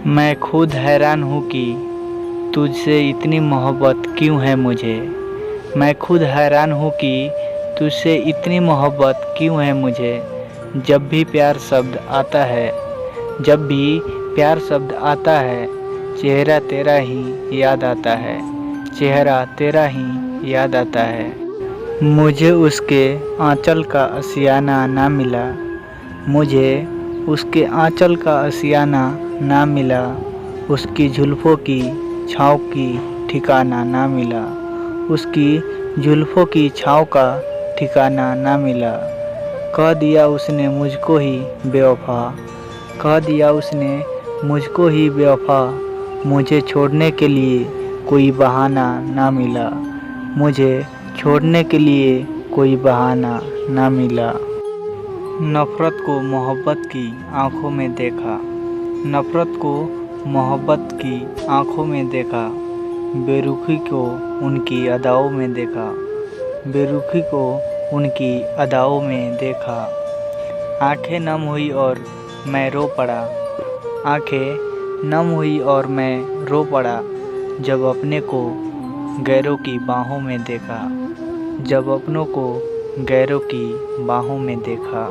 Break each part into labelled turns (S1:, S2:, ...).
S1: मैं खुद हैरान हूँ कि तुझसे इतनी मोहब्बत क्यों है मुझे। मैं खुद हैरान हूँ कि तुझसे इतनी मोहब्बत क्यों है मुझे। जब भी प्यार शब्द आता है, जब भी प्यार शब्द आता है, चेहरा तेरा ही याद आता है, चेहरा तेरा ही याद आता है। मुझे उसके आंचल का आशियाना ना मिला, मुझे उसके आंचल का आशियाना ना मिला, उसकी जुल्फ़ों की छाँव की ठिकाना ना मिला, उसकी जुल्फ़ों की छाँव का ठिकाना ना मिला। कह दिया उसने मुझको ही बेवफ़ा, कह दिया उसने मुझको ही बेवफ़ा। मुझे छोड़ने के लिए कोई बहाना ना मिला, मुझे छोड़ने के लिए कोई बहाना ना मिला। नफ़रत को मोहब्बत की आँखों में देखा, नफ़रत को मोहब्बत की आँखों में देखा, बेरुखी को उनकी अदाओं में देखा, बेरुखी को उनकी अदाओं में देखा। आँखें नम हुई और मैं रो पड़ा, आँखें नम हुई और मैं रो पड़ा, जब अपने को गैरों की बाहों में देखा, जब अपनों को गैरों की बाहों में देखा।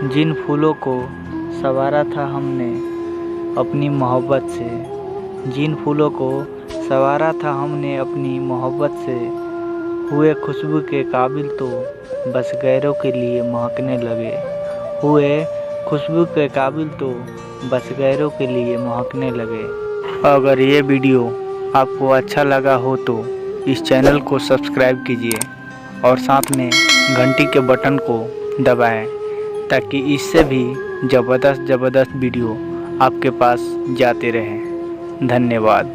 S1: जिन फूलों को संवारा था हमने अपनी मोहब्बत से, जिन फूलों को संवारा था हमने अपनी मोहब्बत से, हुए खुशबू के काबिल तो बस गैरों के लिए महकने लगे, हुए खुशबू के काबिल तो बस गैरों के लिए महकने लगे। अगर ये वीडियो आपको अच्छा लगा हो तो इस चैनल को सब्सक्राइब कीजिए और साथ में घंटी के बटन को दबाएं, ताकि इससे भी ज़बरदस्त वीडियो आपके पास जाते रहें। धन्यवाद।